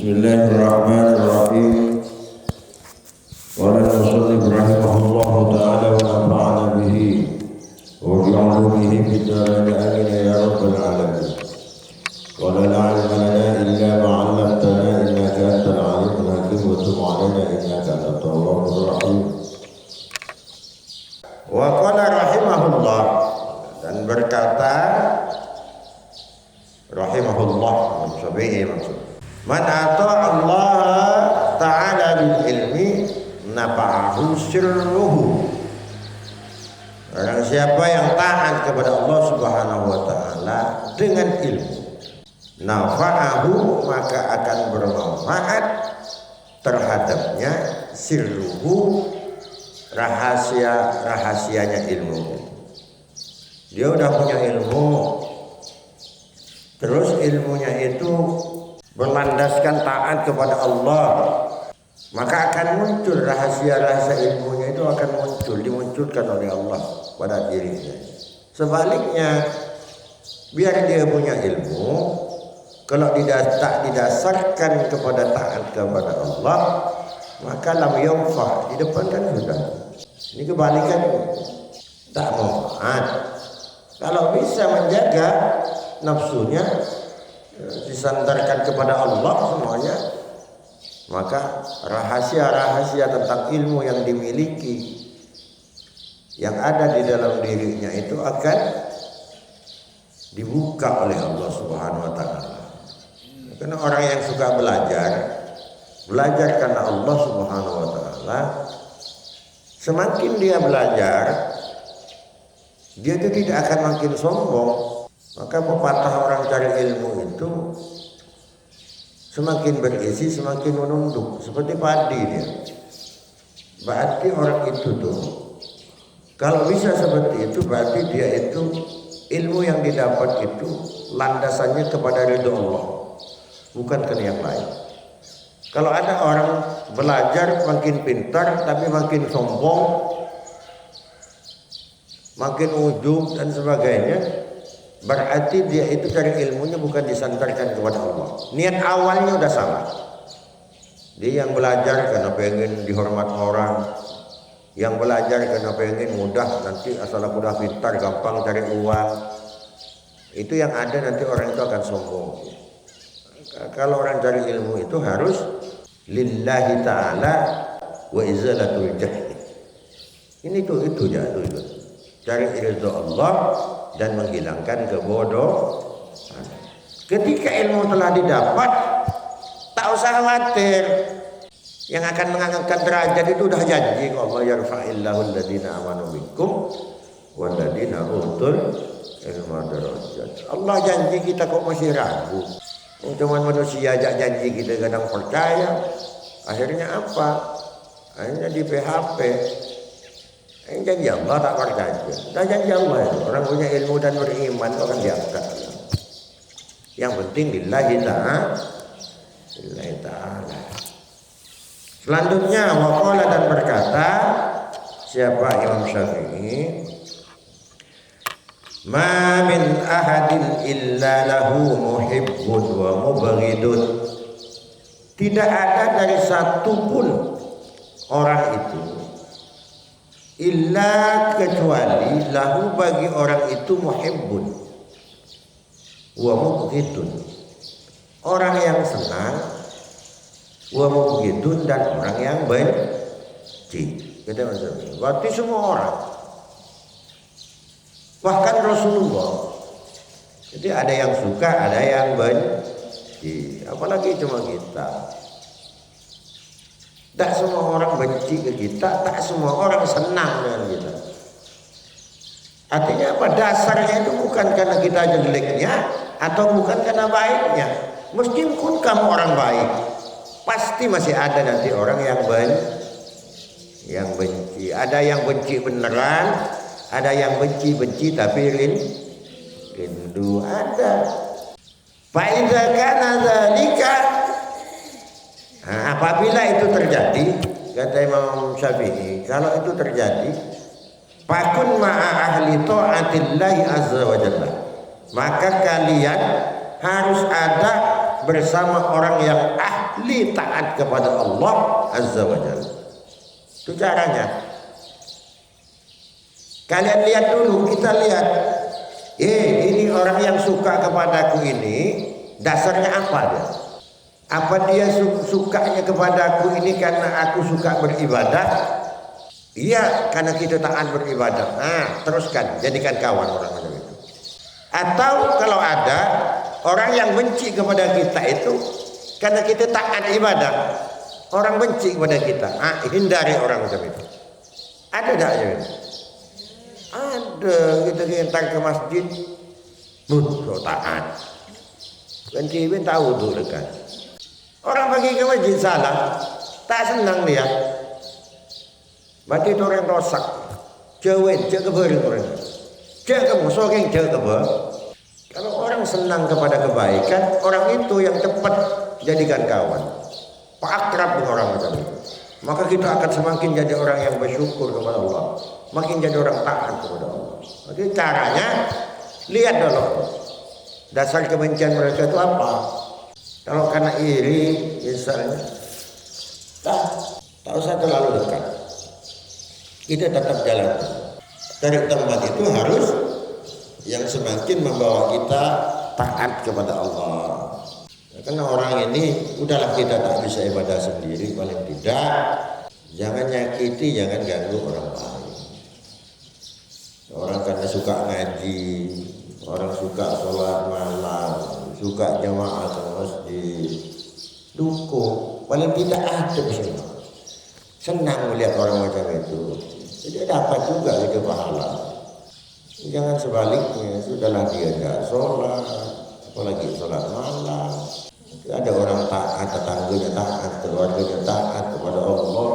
Bismillahirrahmanirrahim. Qala al-musannif rahimahullahu ta'ala wa nafa'ana bihi wa bi'ulumihi fid dharain amin ya rabbal alamin. Qala la 'ilma lana illa ma 'allamtana innaka antal 'alimul hakim wa tub 'alaina innaka antat tawwabur rahim. Wa qala rahimahullah, dan berkata rahimahullah maksud man ata Allah ta'ala bil ilmi nafa'ahu sirruhu. Orang siapa yang taat kepada Allah Subhanahu wa taala dengan ilmu, nafa'ahu maka akan bermanfaat terhadapnya sirruhu, rahasianya ilmu. Dia udah punya ilmu, terus ilmunya itu berlandaskan taat kepada Allah, maka akan muncul rahasia-rahasia ilmunya itu akan dimunculkan oleh Allah pada dirinya. Sebaliknya, biar dia punya ilmu, kalau tak didasarkan kepada taat kepada Allah, maka lam yanfa, di depan kan sudah. Ini kebalikan, tak manfaat. Kalau bisa menjaga nafsunya, disandarkan kepada Allah semuanya, maka rahasia-rahasia tentang ilmu yang dimiliki, yang ada di dalam dirinya itu akan dibuka oleh Allah Subhanahu wa taala. Karena orang yang suka belajar karena Allah Subhanahu wa taala, semakin dia belajar, dia itu tidak akan makin sombong. Maka pepatah orang cari ilmu itu semakin berisi semakin menunduk, seperti padi dia. Berarti orang itu tuh kalau bisa seperti itu, berarti dia itu ilmu yang didapat itu landasannya kepada ridho Allah, bukan ke yang lain. Kalau ada orang belajar makin pintar tapi makin sombong, makin ujub dan sebagainya, berarti dia itu cari ilmunya bukan disandarkan kepada Allah. Niat awalnya udah salah. Dia yang belajar karena pengen dihormat orang, yang belajar karena pengen mudah, nanti asal aku udah pintar gampang cari uang. Itu yang ada, nanti orang itu akan sombong. Kalau orang cari ilmu itu harus lillahi ta'ala wa izalatul jahli. Ini tuh itu jatuh itu. Cari ridho Allah dan menghilangkan kebodohan. Ketika ilmu telah didapat, tak usah khawatir. Yang akan mengangkat derajat itu udah janji Allah, yarfa'illahu alladhina amanu minkum walladhina utul ilma darajat. Allah janji, kita kok masih ragu. Cuma manusia ajak janji kita kadang percaya. Akhirnya apa? Akhirnya di PHP. Janji Allah tak percaya. Dan janji Allah itu orang punya ilmu dan beriman itu akan diangkat. Yang penting lillahi ta'ala. Selanjutnya waqala, dan berkata siapa Imam Syafi'i, ma min ahadin illa lahu muhibbun wa mubghidun. Tidak ada dari satu pun orang itu illa kecuali lahu bagi orang itu muhibbun wa mubghidun, orang yang senang, wa mubghidun, dan orang yang benci. Kita maksudnya berarti semua orang, bahkan Rasulullah. Jadi ada yang suka, ada yang benci, apalagi cuma kita. Tak semua orang benci ke kita, tak semua orang senang dengan kita. Artinya apa? Dasarnya itu bukan karena kita jeleknya atau bukan karena baiknya. Meskipun kamu orang baik, pasti masih ada nanti orang yang benci. Ada yang benci beneran, ada yang benci tapi rindu. Ada. Fa idza kana dzalika, apabila itu terjadi, kata Imam Syafi'i, kalau itu terjadi, fakun ma'a ahli ta'atillahi azza wa jalla, maka kalian harus ada bersama orang yang li taat kepada Allah Azza wa Jalla. Itu caranya. Kalian lihat dulu, kita lihat. Ini orang yang suka kepadaku ini dasarnya apa dia? Apa dia sukanya kepadaku ini karena aku suka beribadah? Iya, karena kita taat beribadah. Nah, teruskan, jadikan kawan orang macam itu. Atau kalau ada orang yang benci kepada kita itu karena kita taat ibadah, orang benci kepada kita. Hindari orang macam itu. Ada tak ya? Ada, kita datang ke masjid, so taat. Ganti tahu tu dekat. Orang pergi ke masjid salah, tak senang dia. Berarti itu orang rosak. Cewek, cek keber orang. Cek kamu, sokeng cek keber. Kalau orang senang kepada kebaikan, orang itu yang cepat jadikan kawan. Pak akrab dengan orang macam itu. Maka kita akan semakin jadi orang yang bersyukur kepada Allah. Makin jadi orang taat kepada Allah. Jadi caranya, lihat dulu. Dasar kebencian mereka itu apa? Kalau karena iri, misalnya, tak usah terlalu dekat. Kita tetap jalan. Dari tempat itu harus yang semakin membawa kita taat kepada Allah. Karena orang ini udahlah kita tak bisa ibadah sendiri, paling tidak jangan nyakiti, jangan ganggu orang lain. Orang karena suka ngaji, orang suka sholat malam, suka jamaah ke masjid, dukung, paling tidak ada semua. Senang melihat orang macam itu. Jadi dapat juga itu pahala. Jangan sebaliknya, sudahlah dia tidak sholat, apalagi sholat malam. Ada orang taat, tetangganya taat, keluarganya taat kepada Allah,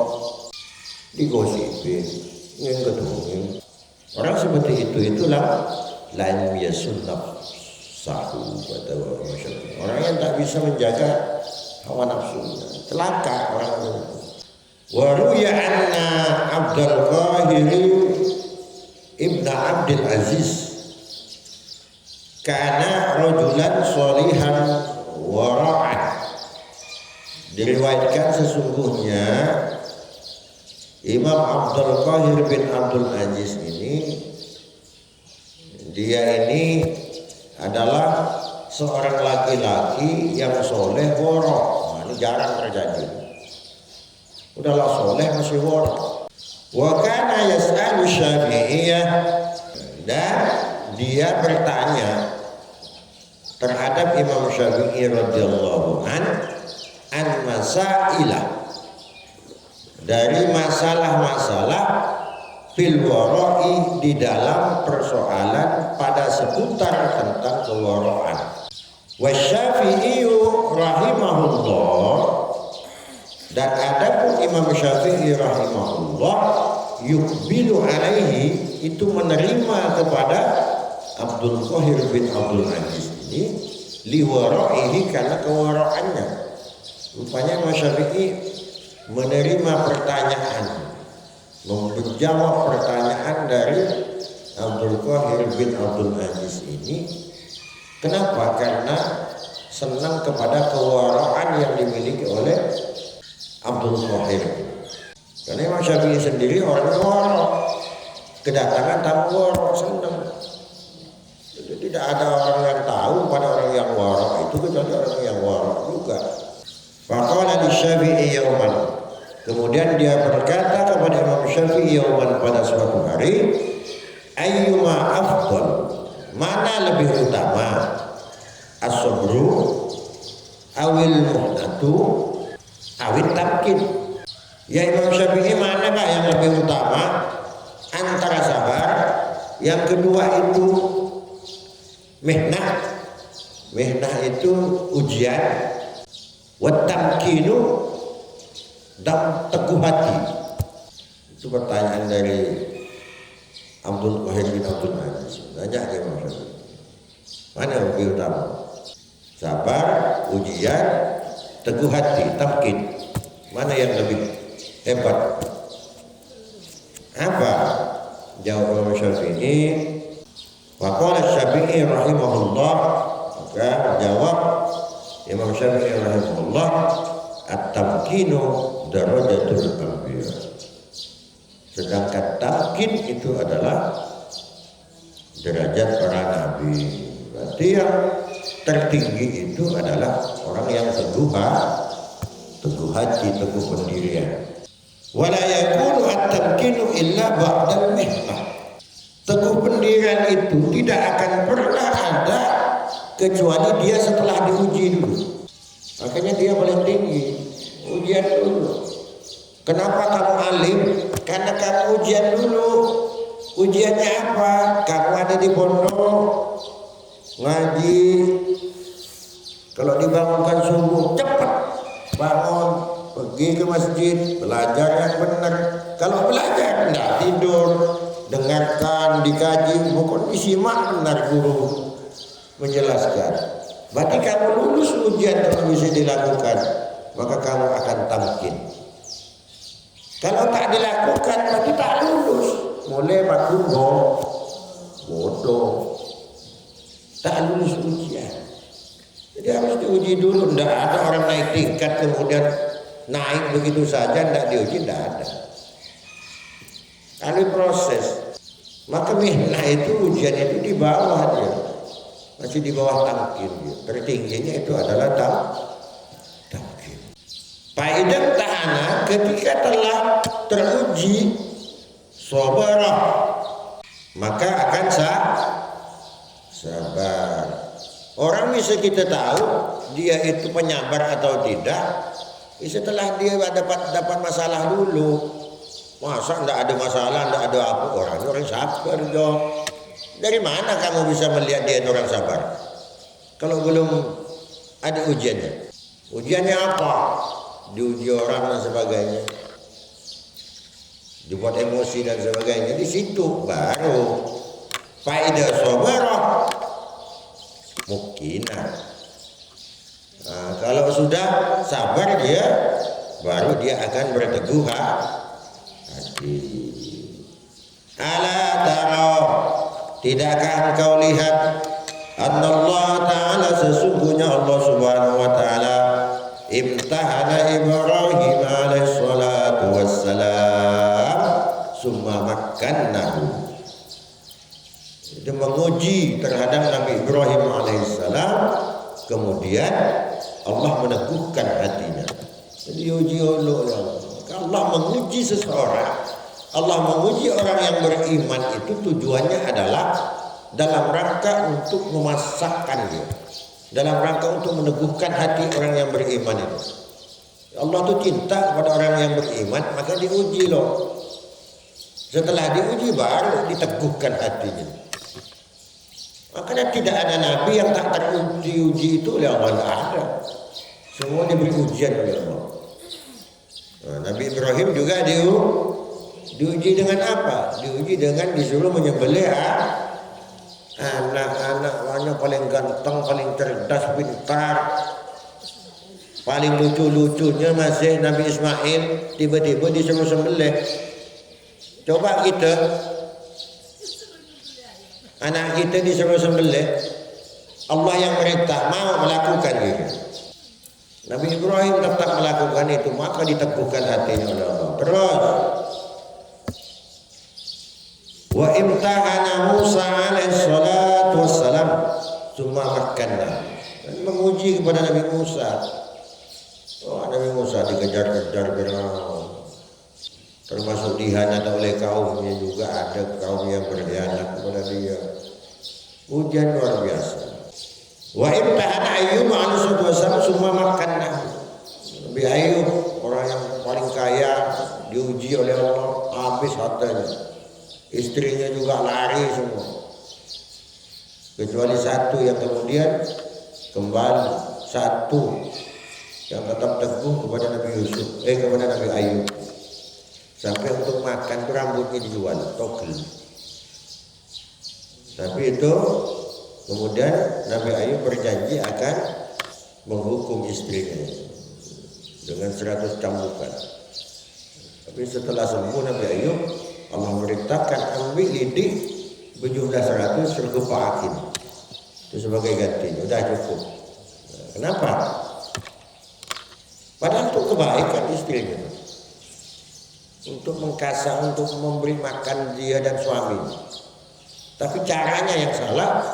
digosipin, ngegedungin. Orang seperti itulah lam yasunab sahu kata orang yang tak bisa menjaga hawa nafsunya, celaka orang itu. Wa ruya anna Abdul Qahir ibn Abdul Aziz kana rajulan sholihan wara'an. Diriwayatkan sesungguhnya Imam Abdul Qahir bin Abdul Aziz ini, dia ini adalah seorang laki-laki yang soleh waro'. Ini jarang terjadi. Udahlah soleh masih waro'. Wa kana yas'alu Syafi'iyah, dan dia bertanya terhadap Imam Syafi'i radhiyallahu an masailah, dari masalah-masalah fil wara'i, di dalam persoalan pada seputar tentang kewara'an. Wa Syafi'i rahimahullah, dan adapun Imam Syafi'i rahimahullah yukbilu alaihi, itu menerima kepada Abdul Qahir bin Abdul Aziz ini liwara'ihi, karena kewara'annya. Rupanya Imam Syafi'i menerima pertanyaan, menjawab pertanyaan dari Abdul Qahir bin Abdul Aziz ini. Kenapa? Karena senang kepada kewara'an yang dimiliki oleh Abdul Qahir. Karena Imam Syafi'i sendiri orang wara', kedatangan tamu wara' senang. Jadi tidak ada orang yang tahu pada orang yang wara' itu kecuali orang yang wara' juga. Faqala li Syafi'i yauman, kemudian dia berkata kepada Imam Syafi'i yauman, pada suatu hari, ayyuma afdal, mana lebih utama, as-sabru awil muhnatu awil tamkin. Ya Imam Syafi'i, manakah yang lebih utama antara sabar, yang kedua itu mihnah, mihnah itu ujian, wa tamkinu, dan teguh hati. Itu pertanyaan dari Abdul Qahir bin Abdul Aziz. Tanya ke Imam Syafi'i, mana yang lebih utama, sabar, ujian, teguh hati, tamkin, mana yang lebih hebat? Apa jawab Imam Syafi'i? Faqala Syafi'i rahimahullah, maka jawab Imam Syafi'i rahimahullah, At-tamkinu darajatul anbiya. Sedangkan tamkin itu adalah derajat para nabi. Berarti yang tertinggi itu adalah orang yang teguh hati, teguh pendirian. Wala yakunu at-tamkinu illa ba'dal mihnah. Teguh pendirian itu tidak akan pernah ada kecuali dia setelah diuji dulu. Makanya dia paling tinggi, ujian dulu. Kenapa kamu alim? Karena kamu ujian dulu. Ujiannya apa? Kamu ada di pondok ngaji. Kalau dibangunkan subuh cepat bangun, pergi ke masjid, belajar yang benar. Kalau belajar tidak tidur, dengarkan, dikaji, pokoknya disimak benar guru menjelaskan. Berarti kamu lulus ujian kalau bisa dilakukan, maka kamu akan tamkin. Kalau tak dilakukan, berarti tak lulus. Mulai maklum bodoh, tak lulus ujian. Jadi harus diuji dulu. Tidak ada orang naik tingkat kemudian naik begitu saja, tidak diuji, tidak ada. Ada proses. Maka mihnah itu ujian itu di bawah dia, masih di bawah tamkin. Tertingginya itu adalah tamkin. Faedah tahana ketika telah teruji sabarah, maka akan sabar. Orang bisa kita tahu dia itu penyabar atau tidak setelah dia dapat masalah dulu. Masa tidak ada masalah, tidak ada apa, orang sabar dong. Dari mana kamu bisa melihat dia orang sabar kalau belum ada ujiannya? Ujiannya apa? Diuji orang dan sebagainya, dibuat emosi dan sebagainya. Di situ baru faedah sabarah mungkinah. Nah, kalau sudah sabar dia, baru dia akan berteguh hati. Ala tara, tidakkah engkau lihat Allah Ta'ala sesungguhnya Allah Subhanahu wa Ta'ala imtahana Ibrahim alaihi salatu wassalam summa makkannahu, itu menguji terhadap Nabi Ibrahim alaihissalam, kemudian Allah meneguhkan hatinya. Jadi uji Allah. Allah menguji seseorang, Allah menguji orang yang beriman itu tujuannya adalah dalam rangka untuk memasakkan dia, dalam rangka untuk meneguhkan hati orang yang beriman itu. Allah tuh cinta kepada orang yang beriman, maka diuji loh. Setelah diuji baru diteguhkan hatinya. Makanya tidak ada nabi yang tak teruji itu oleh Allah, tidak ada. Semua diberi ujian oleh Allah. Nah, Nabi Ibrahim juga diuji dengan apa? Diuji dengan disuruh menyembelih anak-anaknya paling ganteng, paling cerdas, pintar, paling lucu-lucunya masih Nabi Ismail, tiba-tiba disuruh sembelih. Coba kita, anak kita disuruh sembelih, Allah yang merintah mau melakukan itu. Nabi Ibrahim tetap melakukan itu, maka diteguhkan hatinya oleh Allah. Terus wa imtahana Musa alaihi salatu wassalam summa makkanna, dan menguji kepada Nabi Musa. Nabi Musa dikejar-kejar Firaun, termasuk dihianat oleh kaumnya juga, ada kaum yang berkhianat kepada dia. Ujian luar biasa. Wa imtahana Ayyub alaihi salatu wassalam summa makkanna, Nabi Ayyub orang yang paling kaya diuji oleh Allah, habis hartanya. Istrinya juga lari semua, kecuali satu yang kemudian kembali, satu yang tetap teguh kepada Nabi Yusuf, kepada Nabi Ayub. Sampai untuk makan itu rambutnya dijual, togel. Tapi itu kemudian Nabi Ayub berjanji akan menghukum istrinya dengan 100 cambukan. Tapi setelah sembuh Nabi Ayub, Allah merintahkan ambil lidik berjumlah 100 suruh kepakin. Itu sebagai gantinya, udah cukup. Kenapa? Padahal itu kebaikan istrinya. Untuk mengkasih, untuk memberi makan dia dan suaminya. Tapi caranya yang salah,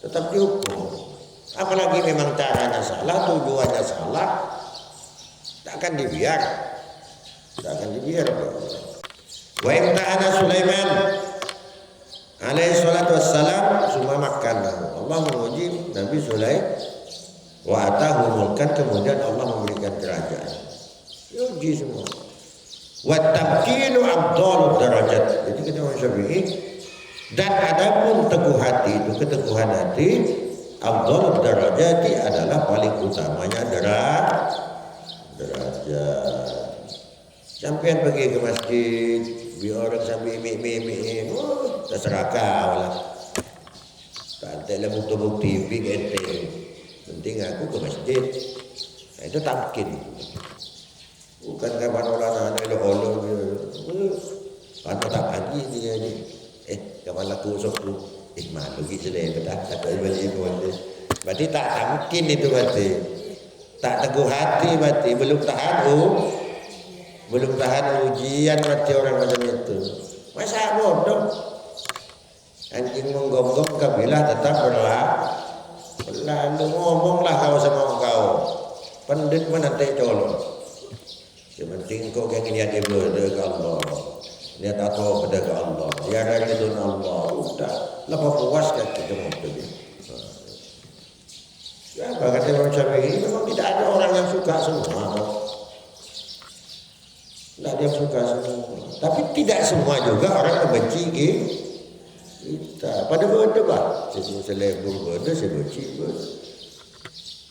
tetap dihukum. Apalagi memang caranya salah, tujuannya salah, tak akan dibiar. Tak akan dibiar. Wa imtahana Sulaiman alaihi salatu wassalam summa makkanahu. Allah menguji Nabi Sulaiman wa atahu mulkan, kemudian Allah memberikan kerajaan. Diuji semua. Wa tamkinu afdalud darajat. Jadi kita Syafi'i, dan adapun teguh hati itu, keteguhan hati, afdalud darajati adalah paling utamanya derajat. Sampai pergi ke masjid, biar orang sambil imik-imik, terserah kau lah. Tak ada bukti-bukti, bukti. Penting aku ke masjid. Nah, itu tamkin. Bukan kapan orang anak olo pada tak pagi dia ni. Kapan laku sokku. Malu gitu deh, betul. Kata balik boleh. Berarti tak tamkin itu berarti. Tak teguh hati berarti, belum tahan ujian berarti orang macam itu. Masa bodoh? Anjing menggonggong kabilah tetap berlalu, ngomonglah kau sama kau. Pendek mana tak colong. Sementing kau yang niat ibadah ke Allah, niat atau pada ke Allah, dia dari itu Allah. Udah, lepas puas kan kita mau pergi. Ya, kata Imam Syafi'i, memang tidak ada orang yang suka semua. Tidak ada yang suka semua. Tapi tidak semua juga orang membenci kita. Pada benda bah, saya lebur benda, saya benci benda.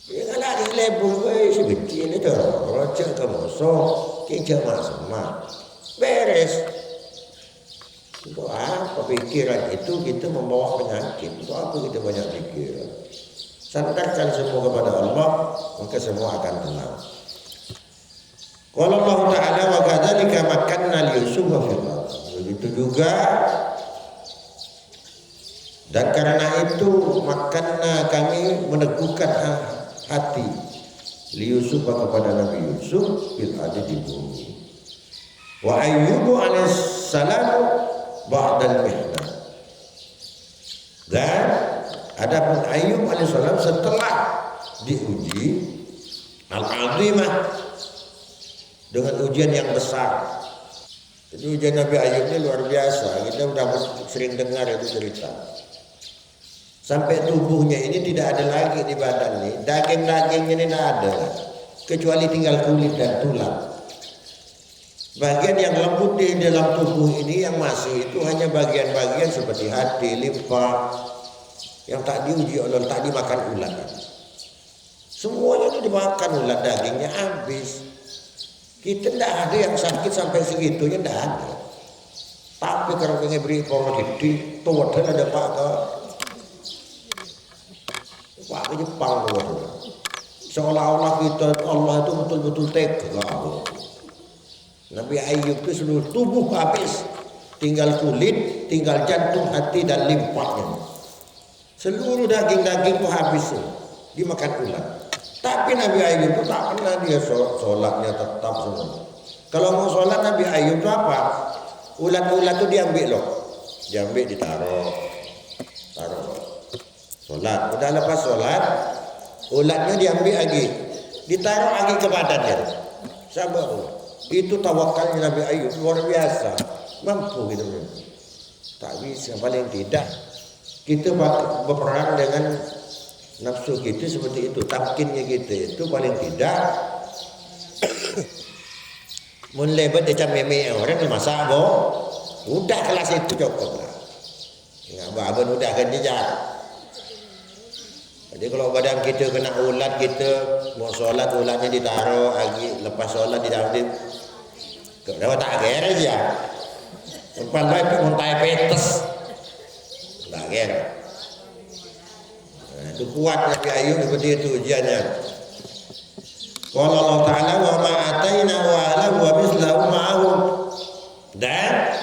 Ya kalau ada lebur benda, saya benci ini tu. Rocak ke musuh, kita sama. Beres. Untuk apa pikiran itu kita membawa penyakit? Untuk apa kita banyak pikiran? Sandarkan semua kepada Allah, maka semua akan tenang. Qala Allah Ta'ala wa kadzalika makkanna li Yusuf fil ardh. Begitu juga, dan karena itu makanna, kami meneguhkan hati li Yusuf, kepada Nabi Yusuf fil ardh, di bumi. Wa Ayyubu alaihissalam ba'dal mihnah. Dan adapun Ayyub alaihissalam setelah diuji al-azimah, dengan ujian yang besar. Jadi ujian Nabi Ayyub ini luar biasa. Kita sudah sering dengar itu cerita. Sampai tubuhnya ini tidak ada lagi di badan ini. Daging-dagingnya ini tidak ada, kecuali tinggal kulit dan tulang. Bagian yang lembut di dalam tubuh ini yang masih itu hanya bagian-bagian seperti hati, limpa, yang tak diuji oleh, tak dimakan ulat. Semuanya itu dimakan ulat, dagingnya habis. Kita tidak ada yang sakit sampai segitunya, tidak ada. Tapi kalau pengen beri komoditi, tuh ada pak ke Jepang tuh. Seolah-olah kita Allah itu betul-betul tega. Nabi Ayyub itu seluruh tubuh habis, tinggal kulit, tinggal jantung, hati dan limpahnya. Seluruh daging-daging itu habis, dimakan ulat. Tapi Nabi Ayyub itu tak pernah dia sholatnya tetap semua. Kalau mau sholat Nabi Ayyub itu apa? Ulat-ulat itu diambil loh, diambil taruh. Sholat, udah lepas sholat, ulatnya diambil lagi, ditaruh lagi ke badannya. Sabar. Itu tawakalnya Nabi Ayyub luar biasa, mampu gitu. Tak bisa, paling tidak kita berperang dengan nafsu kita seperti itu, tamkinnya kita itu paling tidak mun lebat macam meme orang masak udah kelas itu cukup lah. Abang udah akan jejak. Jadi kalau badan kita kena ulat, kita mau sholat ulatnya ditaruh lagi, lepas sholat diambil, kenapa tak ger aja? Tempat lain muntai petes, tak ger. Itu kuat Nabi Ayyub seperti itu ujiannya. Qala Allah Ta'ala wa ma ataina wa lahu wa mislahu ma'ahum, dan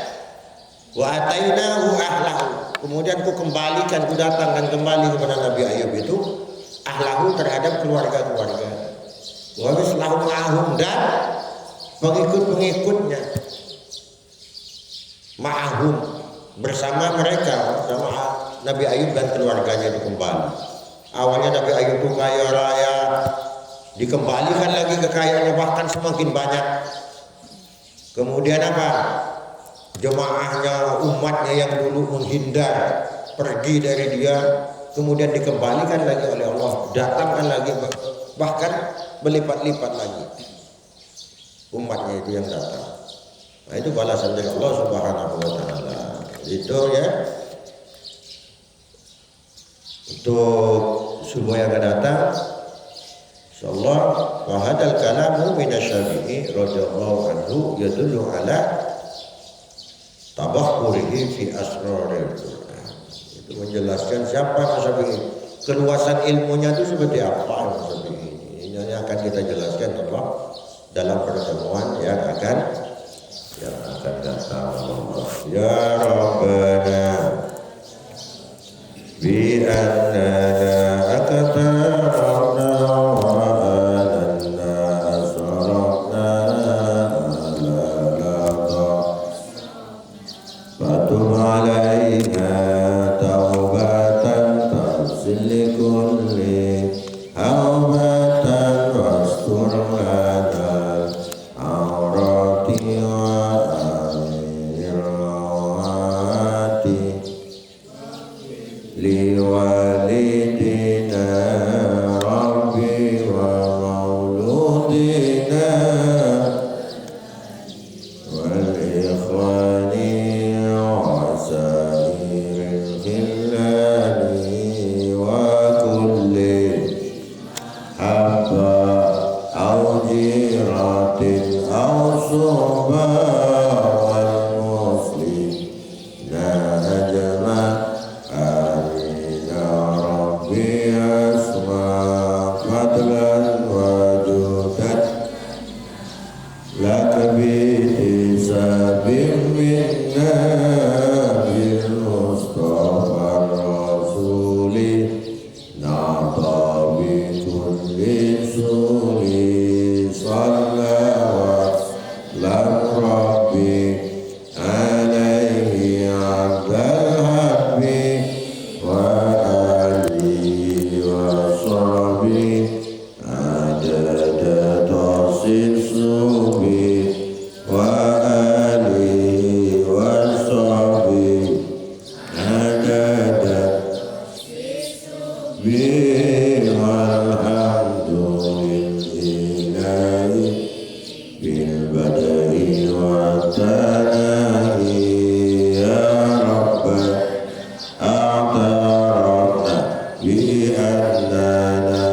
wa atainahu ahlahu, kemudian ku kembalikan, ku datangkan kembali kepada Nabi Ayyub itu ahlahu, terhadap keluarga-keluarga. wa mislahu ma'ahum, dan pengikut-pengikutnya ma'ahum, bersama mereka, bersama Nabi Ayub dan keluarganya itu kembali. Awalnya Nabi Ayub itu kaya raya, dikembalikan lagi kekayaannya bahkan semakin banyak. Kemudian apa? Jemaahnya, umatnya yang dulu menghindar, pergi dari dia, kemudian dikembalikan lagi oleh Allah, datangkan lagi, bahkan berlipat-lipat lagi umatnya itu yang datang. Nah, itu balasan dari Allah Subhanahu wa taala. Itu ya. Untuk subuh yang akan datang, insyaallah, wa hadal kalamu min asy-Syafi'i radhiyallahu anhu yadullu ala tabakhurihi fi asraril Quran. Itu menjelaskan siapa Syafi'i, keluasan ilmunya itu seperti apa Syafi'i. Ini akan kita jelaskan dalam pertemuan yang akan datang. Ya Rabbana bi annana akatarna wa alanna asrarna ala fatub alaina taubatan tafsil likulli hawbatan wastur lana awrati wa amirati liwalidina rabbi wa mauludina wal ikhwani wa sairil khillani wa kulli habba aw jiratin aw suhba wal muslimina ajma' bi annana